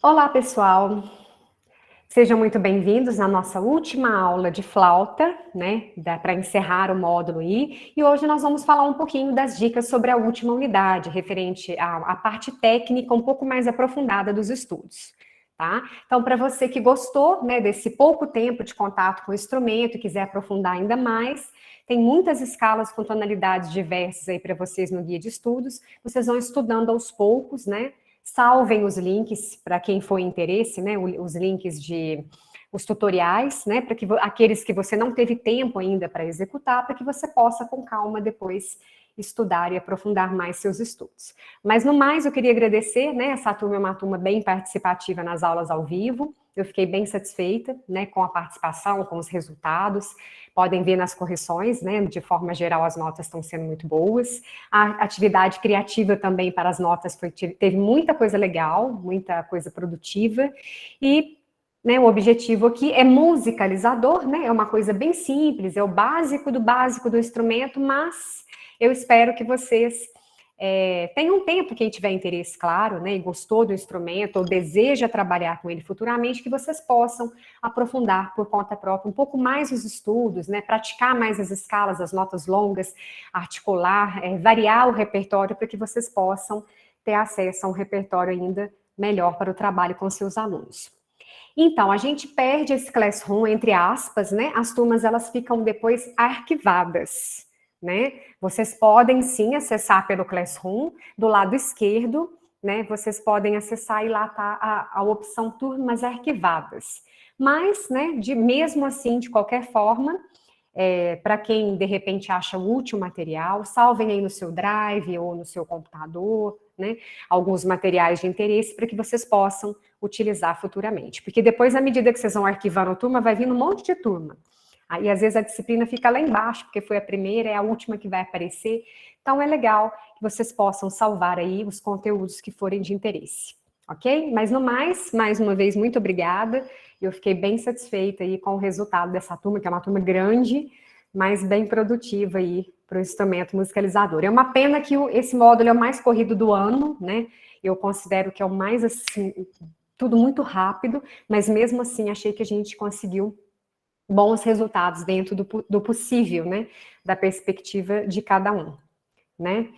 Olá, pessoal. Sejam muito bem-vindos na nossa última aula de flauta, né? Para encerrar o módulo I. E hoje nós vamos falar um pouquinho das dicas sobre a última unidade, referente à parte técnica um pouco mais aprofundada dos estudos. Tá? Então, para você que gostou, né, desse pouco tempo de contato com o instrumento e quiser aprofundar ainda mais, tem muitas escalas com tonalidades diversas aí para vocês no guia de estudos. Vocês vão estudando aos poucos, né? Salvem os links para quem for interesse, né? Os links de os tutoriais, né? Para que aqueles que você não teve tempo ainda para executar, para que você possa com calma depois estudar e aprofundar mais seus estudos. Mas no mais, eu queria agradecer, né? Essa turma é uma turma bem participativa nas aulas ao vivo. Eu fiquei bem satisfeita, né, com a participação, com os resultados. Podem ver nas correções, né, de forma geral as notas estão sendo muito boas. A atividade criativa também para as notas teve muita coisa legal, muita coisa produtiva. E, né, o objetivo aqui é musicalizador, né, é uma coisa bem simples, é o básico do instrumento, mas eu espero que vocês tem um tempo, quem tiver interesse, claro, né, e gostou do instrumento, ou deseja trabalhar com ele futuramente, que vocês possam aprofundar por conta própria um pouco mais os estudos, né, praticar mais as escalas, as notas longas, articular, variar o repertório para que vocês possam ter acesso a um repertório ainda melhor para o trabalho com seus alunos. Então, a gente perde esse classroom, entre aspas, né, as turmas elas ficam depois arquivadas, né? Vocês podem sim acessar pelo Classroom, do lado esquerdo, né? Vocês podem acessar e lá está a opção turmas arquivadas. Mas, né, mesmo assim, de qualquer forma, para quem de repente acha útil o material, salvem aí no seu drive ou no seu computador, né? Alguns materiais de interesse para que vocês possam utilizar futuramente. Porque depois, à medida que vocês vão arquivando a turma, vai vindo um monte de turma. Aí, às vezes, a disciplina fica lá embaixo, porque foi a primeira, é a última que vai aparecer. Então, é legal que vocês possam salvar aí os conteúdos que forem de interesse, ok? Mas, no mais uma vez, muito obrigada. Eu fiquei bem satisfeita aí com o resultado dessa turma, que é uma turma grande, mas bem produtiva aí para o instrumento musicalizador. É uma pena que esse módulo é o mais corrido do ano, né? Eu considero que é o mais, assim, tudo muito rápido, mas mesmo assim achei que a gente conseguiu bons resultados dentro do possível, né? Da perspectiva de cada um, né?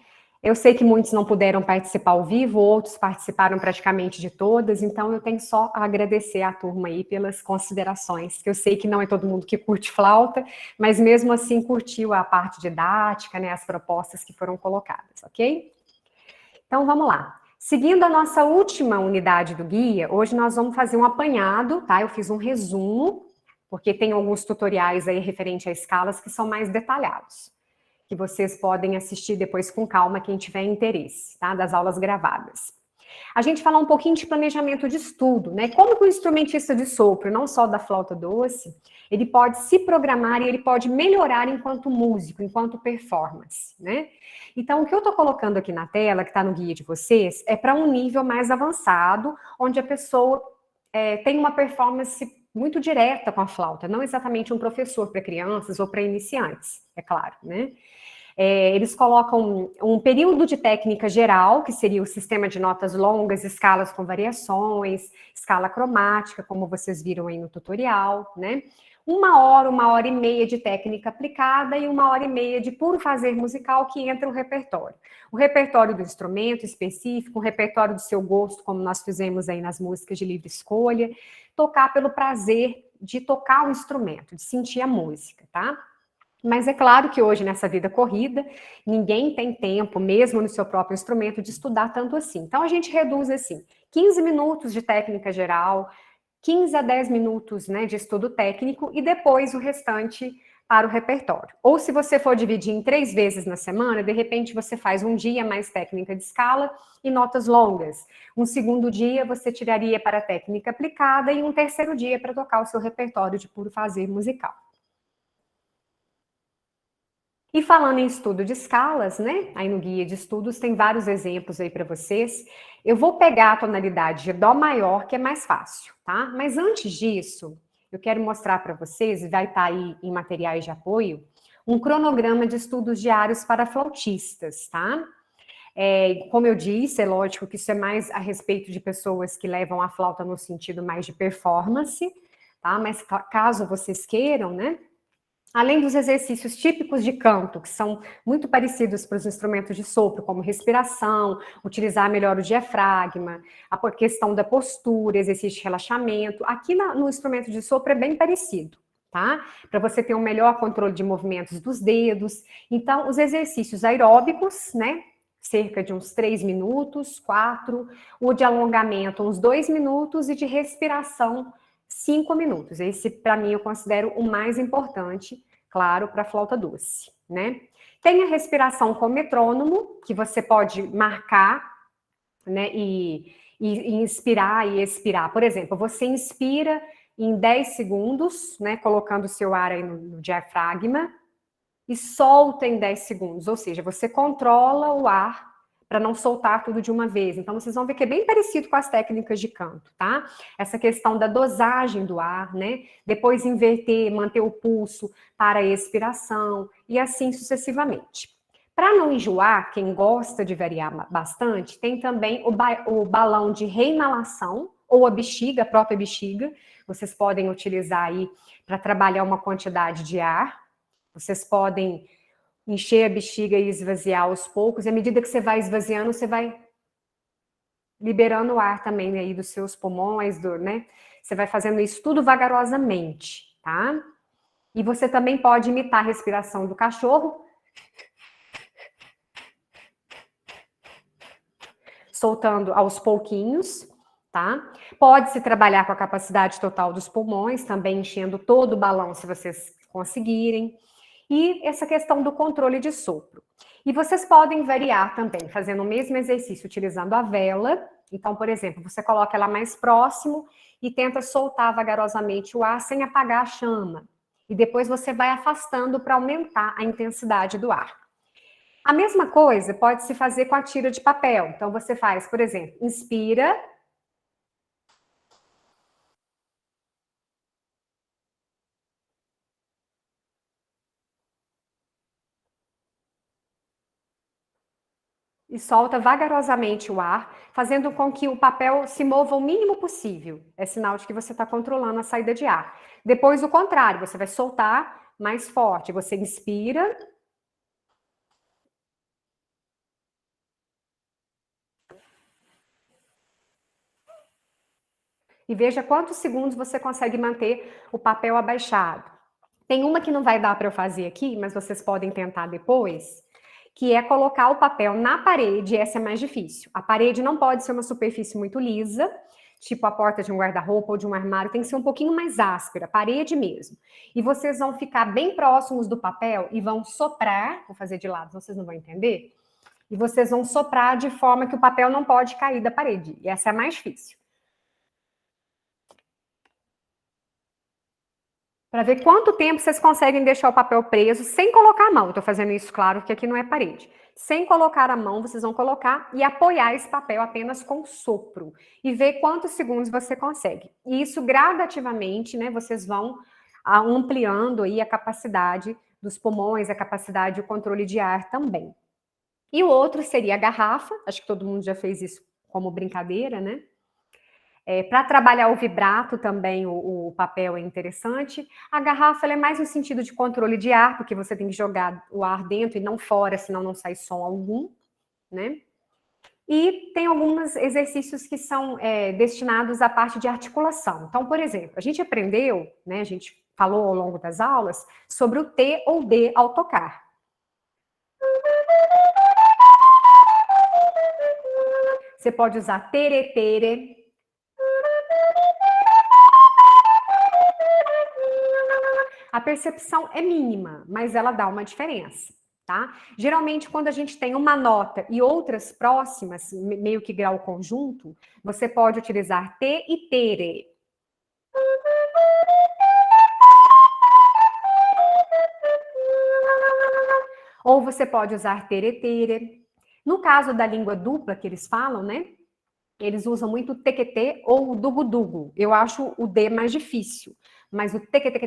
Eu sei que muitos não puderam participar ao vivo, outros participaram praticamente de todas, então eu tenho só a agradecer à turma aí pelas considerações, que eu sei que não é todo mundo que curte flauta, mas mesmo assim curtiu a parte didática, né, as propostas que foram colocadas, ok? Então vamos lá. Seguindo a nossa última unidade do guia, hoje nós vamos fazer um apanhado, tá? Eu fiz um resumo, porque tem alguns tutoriais aí referente a escalas que são mais detalhados, que vocês podem assistir depois com calma, quem tiver interesse, tá? Das aulas gravadas. A gente fala um pouquinho de planejamento de estudo, né? Como que o instrumentista de sopro, não só da flauta doce, ele pode se programar e ele pode melhorar enquanto músico, enquanto performance, né? Então, o que eu estou colocando aqui na tela, que está no guia de vocês, é para um nível mais avançado, onde a pessoa tem uma performance muito direta com a flauta, não exatamente um professor para crianças ou para iniciantes, é claro, né? Eles colocam um período de técnica geral, que seria o sistema de notas longas, escalas com variações, escala cromática, como vocês viram aí no tutorial, né? 1 hora e meia de técnica aplicada e 1 hora e meia de puro fazer musical que entra o repertório. O repertório do instrumento específico, o repertório do seu gosto, como nós fizemos aí nas músicas de livre escolha, tocar pelo prazer de tocar o instrumento, de sentir a música, tá? Mas é claro que hoje, nessa vida corrida, ninguém tem tempo, mesmo no seu próprio instrumento, de estudar tanto assim. Então, a gente reduz assim, 15 minutos de técnica geral, 15 a 10 minutos, né, de estudo técnico e depois o restante para o repertório. Ou se você for dividir em 3 vezes na semana, de repente você faz um dia mais técnica de escala e notas longas. Um segundo dia você tiraria para a técnica aplicada e um terceiro dia para tocar o seu repertório de puro fazer musical. E falando em estudo de escalas, né? Aí no guia de estudos tem vários exemplos aí para vocês. Eu vou pegar a tonalidade de Dó maior, que é mais fácil, tá? Mas antes disso, eu quero mostrar para vocês, e vai estar aí em materiais de apoio, um cronograma de estudos diários para flautistas, tá? Como eu disse, é lógico que isso é mais a respeito de pessoas que levam a flauta no sentido mais de performance, tá? Mas caso vocês queiram, né? Além dos exercícios típicos de canto, que são muito parecidos para os instrumentos de sopro, como respiração, utilizar melhor o diafragma, a questão da postura, exercício de relaxamento, aqui no instrumento de sopro é bem parecido, tá? Para você ter um melhor controle de movimentos dos dedos. Então, os exercícios aeróbicos, né? Cerca de uns 3 minutos, 4, o de alongamento uns 2 minutos e de respiração 5 minutos. Esse, para mim, eu considero o mais importante, claro, para a flauta doce, né? Tem a respiração com metrônomo, que você pode marcar, né, e inspirar e expirar. Por exemplo, você inspira em 10 segundos, né, colocando o seu ar aí no diafragma, e solta em 10 segundos, ou seja, você controla o ar para não soltar tudo de uma vez. Então, vocês vão ver que é bem parecido com as técnicas de canto, tá? Essa questão da dosagem do ar, né? Depois inverter, manter o pulso para a expiração e assim sucessivamente. Para não enjoar, quem gosta de variar bastante, tem também o balão de reinalação ou a bexiga, a própria bexiga. Vocês podem utilizar aí para trabalhar uma quantidade de ar. Vocês podem encher a bexiga e esvaziar aos poucos, e à medida que você vai esvaziando, você vai liberando o ar também aí dos seus pulmões, né? Você vai fazendo isso tudo vagarosamente, tá? E você também pode imitar a respiração do cachorro, soltando aos pouquinhos, tá? Pode-se trabalhar com a capacidade total dos pulmões, também enchendo todo o balão, se vocês conseguirem. E essa questão do controle de sopro. E vocês podem variar também, fazendo o mesmo exercício utilizando a vela. Então, por exemplo, você coloca ela mais próximo e tenta soltar vagarosamente o ar sem apagar a chama. E depois você vai afastando para aumentar a intensidade do ar. A mesma coisa pode se fazer com a tira de papel. Então, você faz, por exemplo, inspira. E solta vagarosamente o ar, fazendo com que o papel se mova o mínimo possível. É sinal de que você está controlando a saída de ar. Depois, o contrário, você vai soltar mais forte. Você inspira. E veja quantos segundos você consegue manter o papel abaixado. Tem uma que não vai dar para eu fazer aqui, mas vocês podem tentar depois, que é colocar o papel na parede. Essa é mais difícil. A parede não pode ser uma superfície muito lisa, tipo a porta de um guarda-roupa ou de um armário, tem que ser um pouquinho mais áspera, parede mesmo. E vocês vão ficar bem próximos do papel e vão soprar, vou fazer de lado, vocês não vão entender, e vocês vão soprar de forma que o papel não pode cair da parede. E essa é a mais difícil. Para ver quanto tempo vocês conseguem deixar o papel preso sem colocar a mão. Estou fazendo isso, claro, que aqui não é parede. Sem colocar a mão, vocês vão colocar e apoiar esse papel apenas com sopro. E ver quantos segundos você consegue. E isso gradativamente, né, vocês vão ampliando aí a capacidade dos pulmões, a capacidade de controle de ar também. E o outro seria a garrafa. Acho que todo mundo já fez isso como brincadeira, né? Para trabalhar o vibrato também, o papel é interessante. A garrafa ela é mais no sentido de controle de ar, porque você tem que jogar o ar dentro e não fora, senão não sai som algum, né? E tem alguns exercícios que são destinados à parte de articulação. Então, por exemplo, a gente aprendeu, né, a gente falou ao longo das aulas, sobre o T ou D ao tocar. Você pode usar tere, tere. A percepção é mínima, mas ela dá uma diferença, tá? Geralmente, quando a gente tem uma nota e outras próximas, meio que grau conjunto, você pode utilizar te e tere. Ou você pode usar tere, tere. No caso da língua dupla que eles falam, né? Eles usam muito o tequetê ou o dugu-dugu. Eu acho o D mais difícil. Mas o tequetê,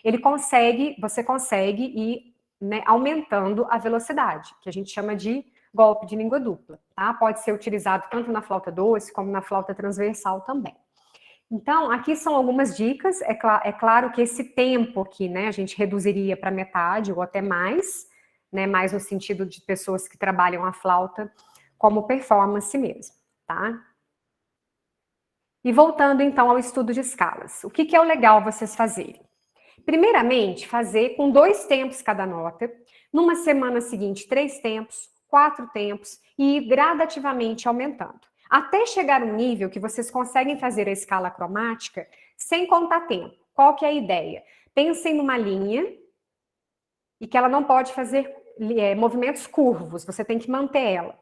ele consegue, você consegue ir, né, aumentando a velocidade, que a gente chama de golpe de língua dupla, tá? Pode ser utilizado tanto na flauta doce como na flauta transversal também. Então, aqui são algumas dicas. É claro que esse tempo aqui, né, a gente reduziria para metade ou até mais, né, mais no sentido de pessoas que trabalham a flauta como performance mesmo, tá? E voltando então ao estudo de escalas, o que é o legal vocês fazerem? Primeiramente, fazer com 2 tempos cada nota, numa semana seguinte 3 tempos, 4 tempos e ir gradativamente aumentando. Até chegar um nível que vocês conseguem fazer a escala cromática sem contar tempo. Qual que é a ideia? Pensem numa linha e que ela não pode fazer movimentos curvos, você tem que manter ela.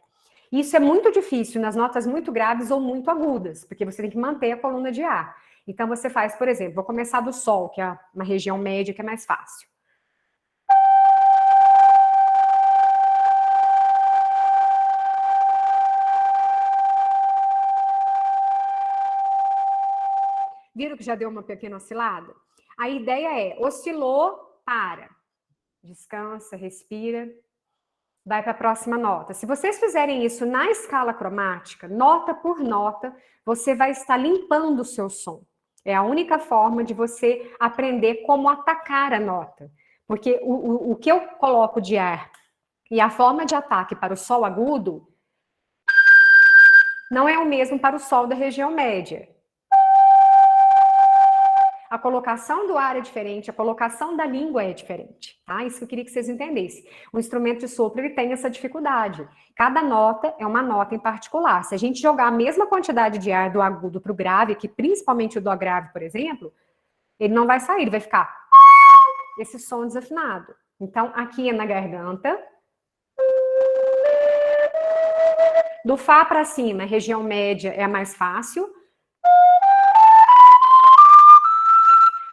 Isso é muito difícil nas notas muito graves ou muito agudas, porque você tem que manter a coluna de ar. Então você faz, por exemplo, vou começar do sol, que é uma região média que é mais fácil. Viram que já deu uma pequena oscilada? A ideia é, oscilou, para. Descansa, respira, vai para a próxima nota. Se vocês fizerem isso na escala cromática, nota por nota, você vai estar limpando o seu som. É a única forma de você aprender como atacar a nota. Porque o que eu coloco de ar e a forma de ataque para o sol agudo não é o mesmo para o sol da região média. A colocação do ar é diferente, a colocação da língua é diferente, tá? Isso que eu queria que vocês entendessem. O instrumento de sopro, ele tem essa dificuldade. Cada nota é uma nota em particular. Se a gente jogar a mesma quantidade de ar do agudo para o grave, que principalmente o dó grave, por exemplo, ele não vai sair, ele vai ficar esse som desafinado. Então, aqui é na garganta. Do Fá para cima, região média é a mais fácil.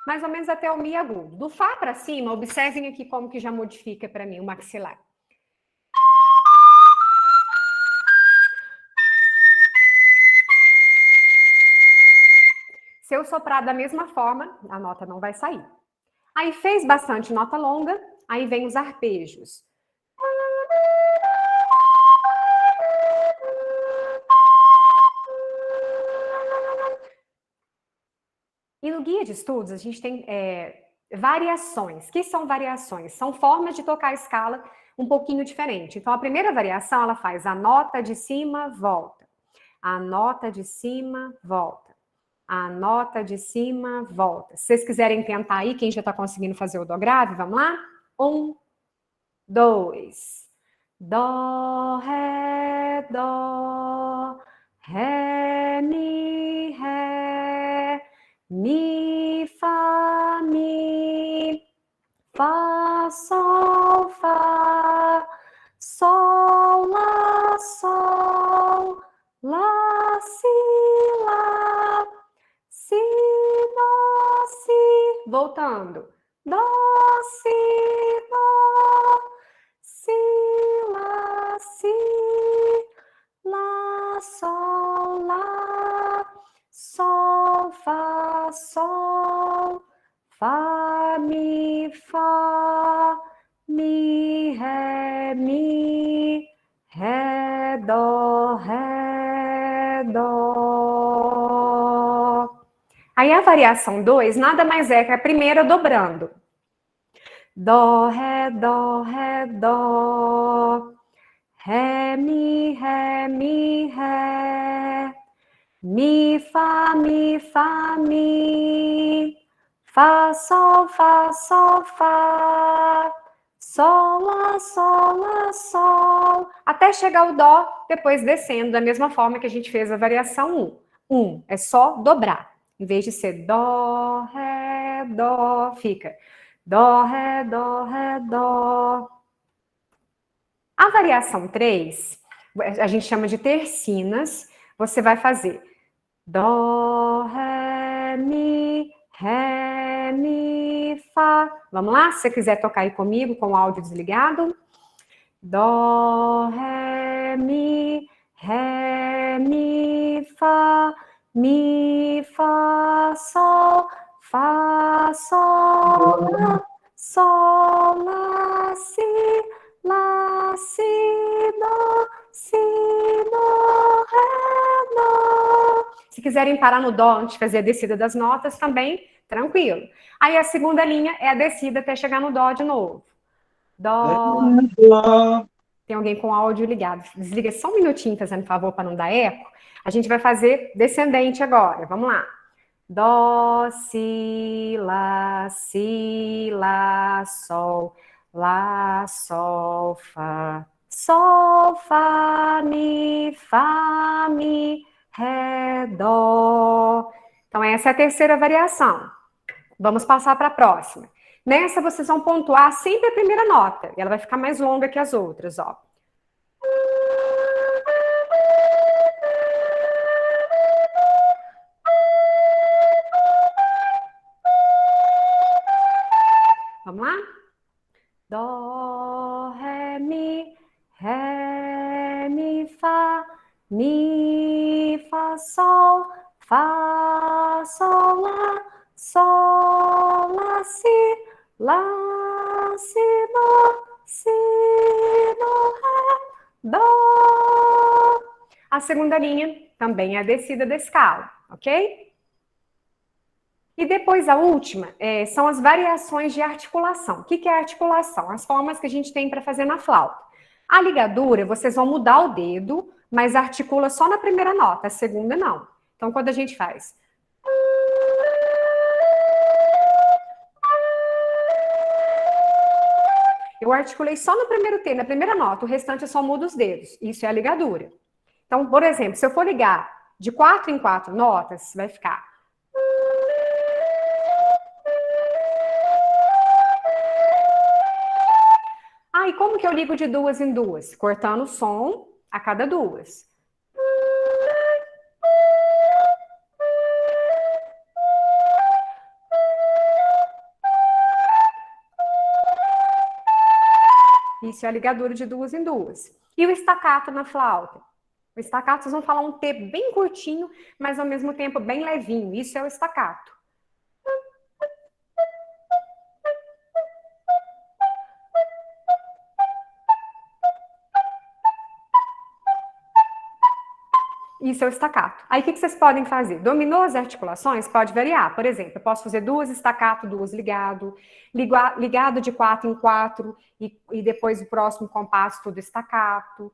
Mais ou menos até o Mi agudo. Do Fá para cima, observem aqui como que já modifica para mim o maxilar. Se eu soprar da mesma forma, a nota não vai sair. Aí fez bastante nota longa, aí vem os arpejos. E no guia de estudos, a gente tem variações. O que são variações? São formas de tocar a escala um pouquinho diferente. Então, a primeira variação, ela faz a nota de cima, volta. A nota de cima, volta. A nota de cima, volta. Se vocês quiserem tentar aí, quem já está conseguindo fazer o dó grave, vamos lá? 1, 2. Dó, ré, dó. Ré, mi, ré. Mi, fá, mi. Fá, sol, fá. Sol, lá, sol. Lá, si, lá. Si, dó, si. Voltando. Dó, si, dó. Si, lá, si. Lá, sol, lá. Sol, fá, sol. Fá, mi, fá. Mi, ré, dó, ré, dó. Aí a variação 2 nada mais é que a primeira dobrando. Dó, ré, dó. Ré, mi, ré, mi, ré. Mi, fá, mi, fá, mi. Fá, sol, fá. Sol, lá, sol. Até chegar o dó, depois descendo, da mesma forma que a gente fez a variação 1. É só dobrar. Em vez de ser dó, ré, dó, fica dó, ré, dó. A variação 3, a gente chama de tercinas. Você vai fazer dó, ré, mi, fá. Vamos lá? Se você quiser tocar aí comigo com o áudio desligado. Dó, ré, mi, fá. Mi, fá, sol, lá, sol, lá, si, dó, si, dó, ré, dó. Se quiserem parar no dó antes de fazer a descida das notas, também tranquilo. Aí a segunda linha é a descida até chegar no dó de novo. Dó. Tem alguém com áudio ligado. Desliga só um minutinho, fazendo favor, para não dar eco. A gente vai fazer descendente agora. Vamos lá. Dó, si, lá, sol, lá, sol, fá. Sol, fá, mi, ré, dó. Então, essa é a terceira variação. Vamos passar para a próxima. Nessa, vocês vão pontuar sempre a primeira nota. E ela vai ficar mais longa que as outras, ó. Vamos lá? Dó, ré, mi, fá, sol, lá, si, dó, ré, dó. A segunda linha também é a descida da escala, ok? E depois a última são as variações de articulação. O que é articulação? As formas que a gente tem para fazer na flauta. A ligadura, vocês vão mudar o dedo, mas articula só na primeira nota, a segunda não. Então, quando a gente faz... Eu articulei só no primeiro T, na primeira nota, o restante eu só mudo os dedos. Isso é a ligadura. Então, por exemplo, se eu for ligar de 4 em 4 notas, vai ficar... Ah, e como que eu ligo de duas em duas? Cortando o som a cada duas. Isso é a ligadura de duas em duas. E o estacato na flauta? O estacato, vocês vão falar um T bem curtinho, mas ao mesmo tempo bem levinho. Isso é o estacato. Isso é o estacato. Aí o que vocês podem fazer? Dominou as articulações? Pode variar. Por exemplo, eu posso fazer duas estacato, duas ligado, ligado de 4 em 4 e depois o próximo compasso tudo estacato.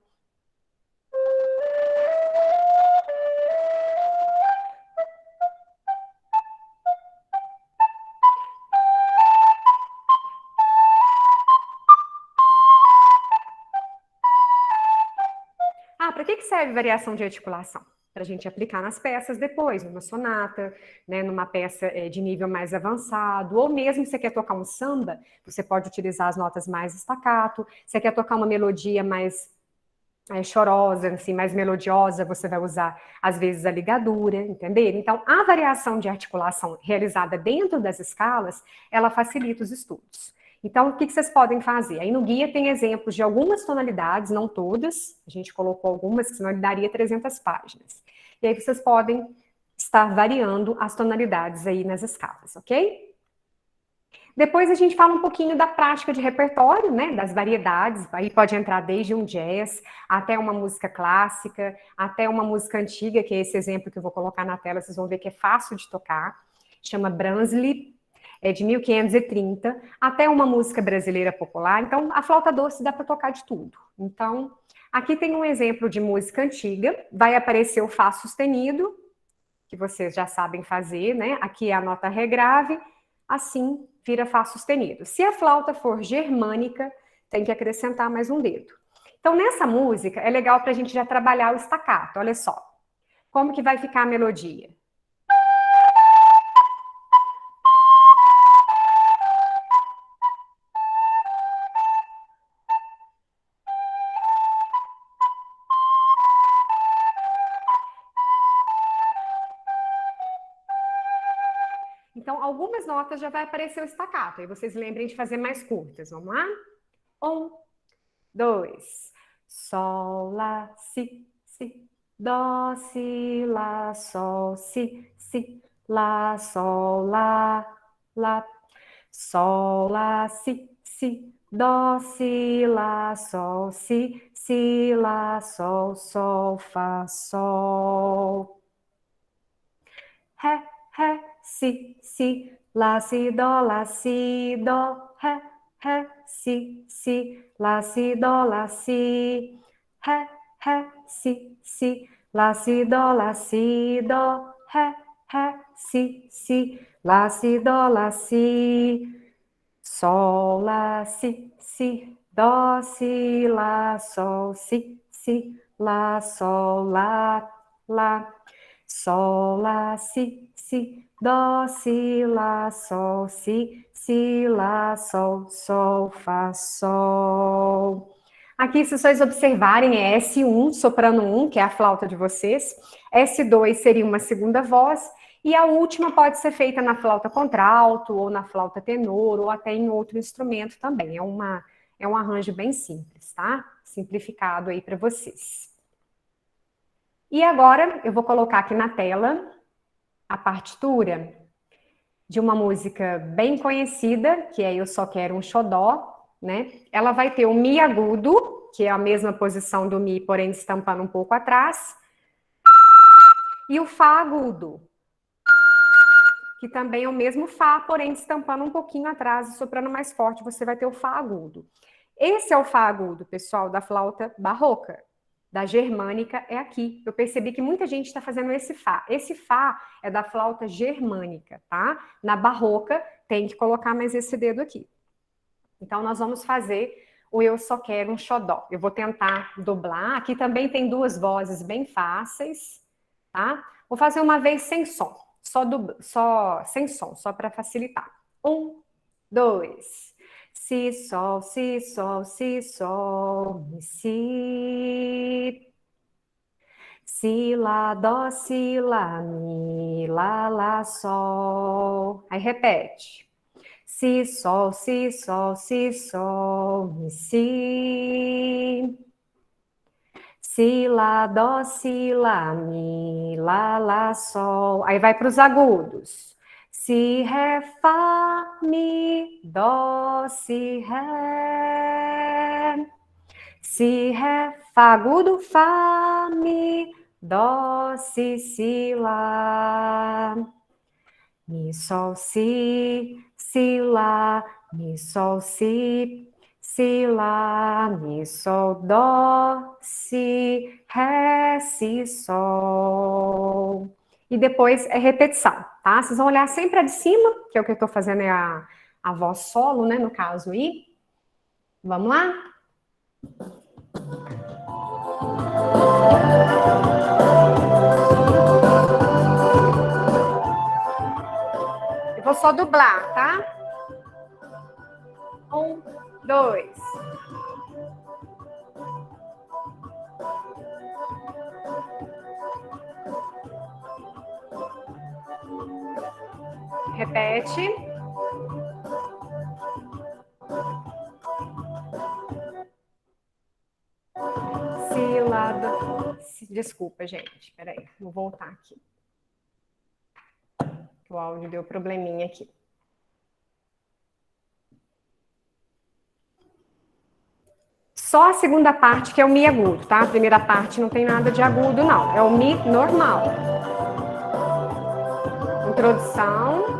Ah, para que serve variação de articulação? Para a gente aplicar nas peças depois, numa sonata, né, numa peça de nível mais avançado, ou mesmo se você quer tocar um samba, você pode utilizar as notas mais staccato. Se você quer tocar uma melodia mais chorosa, assim, mais melodiosa, você vai usar, às vezes, a ligadura, entenderam? Então, a variação de articulação realizada dentro das escalas, ela facilita os estudos. Então, o que vocês podem fazer? Aí no guia tem exemplos de algumas tonalidades, não todas, a gente colocou algumas, que senão ele daria 300 páginas. E aí vocês podem estar variando as tonalidades aí nas escalas, ok? Depois a gente fala um pouquinho da prática de repertório, né, das variedades, aí pode entrar desde um jazz, até uma música clássica, até uma música antiga, que é esse exemplo que eu vou colocar na tela, vocês vão ver que é fácil de tocar, chama Brasília, é de 1530, até uma música brasileira popular, então a flauta doce dá para tocar de tudo. Então, aqui tem um exemplo de música antiga, vai aparecer o Fá sustenido, que vocês já sabem fazer, né, aqui é a nota Ré grave, assim vira Fá sustenido. Se a flauta for germânica, tem que acrescentar mais um dedo. Então, nessa música, é legal para a gente já trabalhar o staccato, olha só. Como que vai ficar a melodia? Então, algumas notas já vai aparecer o staccato, aí vocês lembrem de fazer mais curtas, vamos lá? 1, 2, sol, lá, si, dó, si, lá, sol, si, lá, sol, lá, sol, lá, si, dó, si, lá, sol, si, lá, sol, fá, sol. Ré, ré, si, lá, si, dó, ré, si, lá, si, ré, si, lá, si, dó, ré, si, lá, si, sol, lá, si, dó, si, lá, sol, si, lá, sol, lá. Sol, lá, si, dó, si, lá, sol, si, lá, sol, fá, sol. Aqui, se vocês observarem, é S1, soprano 1, que é a flauta de vocês. S2 seria uma segunda voz. E a última pode ser feita na flauta contralto, ou na flauta tenor, ou até em outro instrumento também. É um arranjo bem simples, tá? Simplificado aí para vocês. E agora eu vou colocar aqui na tela a partitura de uma música bem conhecida, que é Eu Só Quero um Xodó, né? Ela vai ter o Mi agudo, que é a mesma posição do Mi, porém estampando um pouco atrás, e o Fá agudo, que também é o mesmo Fá, porém estampando um pouquinho atrás e soprando mais forte, você vai ter o Fá agudo. Esse é o Fá agudo, pessoal, da flauta barroca. Da germânica é aqui. Eu percebi que muita gente está fazendo esse Fá. Esse Fá é da flauta germânica, tá? Na barroca tem que colocar mais esse dedo aqui. Então nós vamos fazer o Eu Só Quero um Xodó. Eu vou tentar dublar. Aqui também tem duas vozes bem fáceis, tá? Vou fazer uma vez sem som, só sem som, só para facilitar. 1, 2. Si, sol, si, sol, si, sol, mi, si. Si, lá, dó, si, lá, mi, lá, sol. Aí repete. Si, sol, si, sol, si, sol, mi, si. Si, lá, dó, si, lá, mi, lá, sol. Aí vai para os agudos. Si, ré, fá, mi, dó, si, ré. Si, ré, fá, agudo, fá, mi, dó, si, lá. Mi, sol, si, lá, mi, sol, si, lá, mi, sol, dó, si, ré, si, sol. E depois é repetição, tá? Vocês vão olhar sempre a de cima, que é o que eu tô fazendo, é a voz solo, né, no caso aí. Vamos lá? Eu vou só dublar, tá? 1, 2. Repete. Si, lá, dó. Desculpa, gente. Peraí, vou voltar aqui. O áudio deu probleminha aqui. Só a segunda parte que é o Mi agudo, tá? A primeira parte não tem nada de agudo, não. É o Mi normal. Introdução.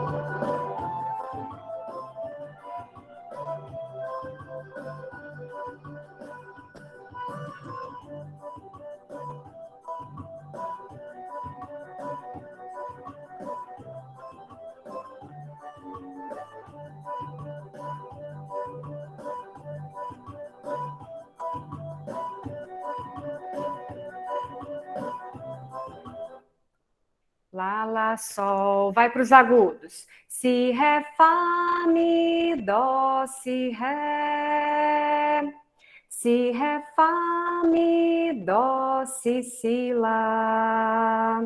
Lá, sol. Vai para os agudos. Si, ré, fá, mi, dó, si, ré. Si, ré, fá, mi, dó, si, lá.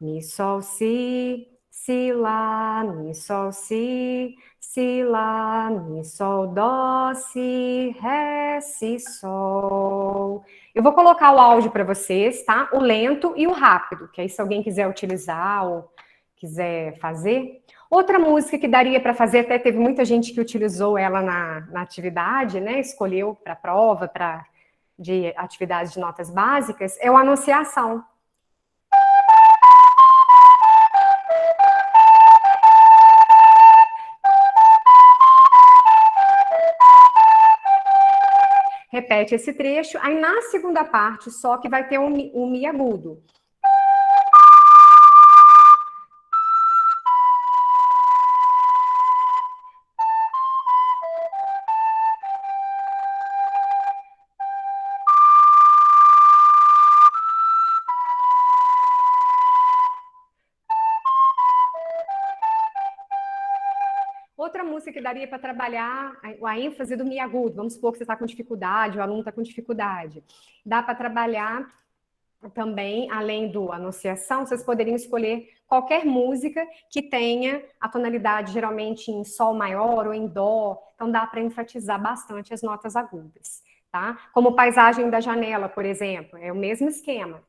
Mi, sol, si, lá, mi, sol, si, lá, mi, sol, dó, si, ré, si, sol. Eu vou colocar o áudio para vocês, tá? O lento e o rápido, que aí se alguém quiser utilizar ou quiser fazer. Outra música que daria para fazer, até teve muita gente que utilizou ela na atividade, né? Escolheu para prova, de atividades de notas básicas, é o Anunciação. Repete esse trecho, aí na segunda parte só que vai ter um Mi agudo. Outra música que daria para trabalhar a ênfase do Mi agudo, vamos supor que você está com dificuldade, o aluno está com dificuldade. Dá para trabalhar também, além do Anunciação, vocês poderiam escolher qualquer música que tenha a tonalidade geralmente em Sol maior ou em Dó, então dá para enfatizar bastante as notas agudas, tá? Como Paisagem da Janela, por exemplo, é o mesmo esquema.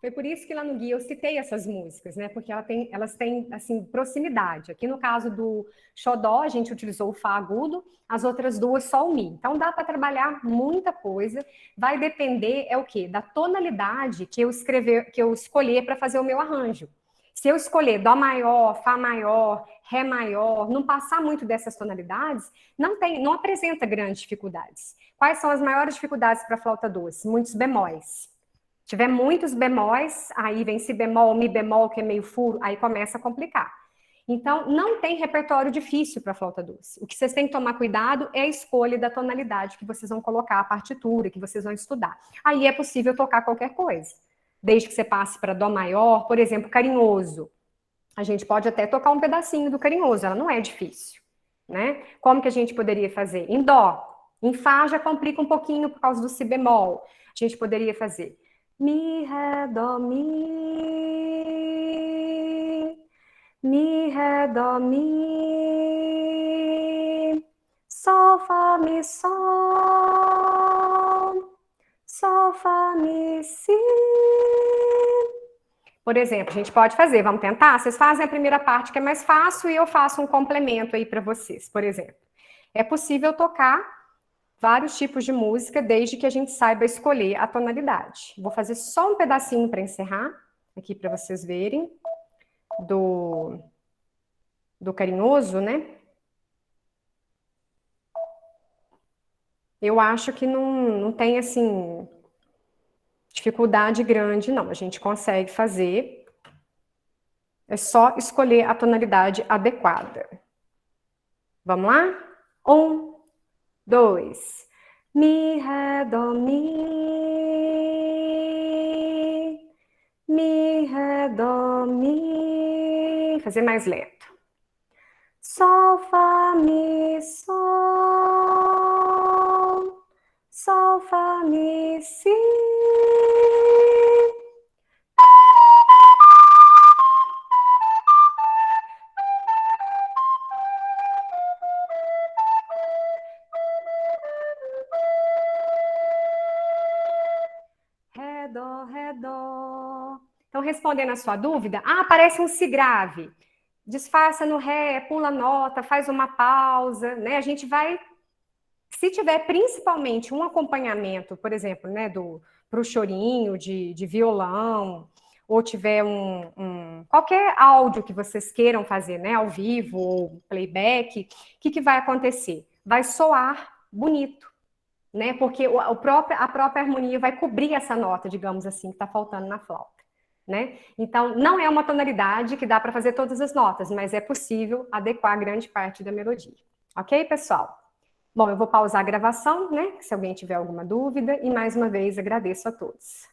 Foi por isso que lá no guia eu citei essas músicas, né? Porque elas têm assim, proximidade. Aqui no caso do Xodó, a gente utilizou o Fá agudo, as outras duas só o Mi. Então dá para trabalhar muita coisa. Vai depender, é o quê? Da tonalidade que eu escolher para fazer o meu arranjo. Se eu escolher Dó maior, Fá maior, Ré maior, não passar muito dessas tonalidades, não apresenta grandes dificuldades. Quais são as maiores dificuldades para a flauta doce? Muitos bemóis. Se tiver muitos bemóis, aí vem si bemol, mi bemol, que é meio furo, aí começa a complicar. Então, não tem repertório difícil para flauta doce. O que vocês têm que tomar cuidado é a escolha da tonalidade que vocês vão colocar, a partitura que vocês vão estudar. Aí é possível tocar qualquer coisa. Desde que você passe para Dó maior, por exemplo, Carinhoso. A gente pode até tocar um pedacinho do Carinhoso, ela não é difícil, né? Como que a gente poderia fazer? Em Dó. Em Fá já complica um pouquinho por causa do si bemol. A gente poderia fazer Mi, Ré, Dó, Mi, Ré, Dó, Mi, Sol, Fá, Mi, Sol, Sol, Fá, Mi, Si. Por exemplo, a gente pode fazer, vamos tentar? Vocês fazem a primeira parte que é mais fácil e eu faço um complemento aí para vocês, por exemplo. É possível tocar vários tipos de música, desde que a gente saiba escolher a tonalidade. Vou fazer só um pedacinho para encerrar, aqui para vocês verem, do Carinhoso, né? Eu acho que não tem, assim, dificuldade grande, não. A gente consegue fazer, é só escolher a tonalidade adequada. Vamos lá? 1, 2, Mi, Ré, Dó, Mi, Ré, Dó, Mi. Fazer mais lento. Sol, Fá, Mi, Sol. Sol, Fá, Mi, Si. Ré, Dó, Ré, Dó. Então, respondendo a sua dúvida, aparece um Si grave. Disfarça no Ré, pula nota, faz uma pausa, né? A gente vai, se tiver principalmente um acompanhamento, por exemplo, né, para o chorinho de violão, ou tiver qualquer áudio que vocês queiram fazer, né, ao vivo ou playback, o que vai acontecer? Vai soar bonito, né? Porque a própria harmonia vai cobrir essa nota, digamos assim, que está faltando na flauta. Né? Então, não é uma tonalidade que dá para fazer todas as notas, mas é possível adequar grande parte da melodia. Ok, pessoal? Bom, eu vou pausar a gravação, né? Se alguém tiver alguma dúvida, e mais uma vez agradeço a todos.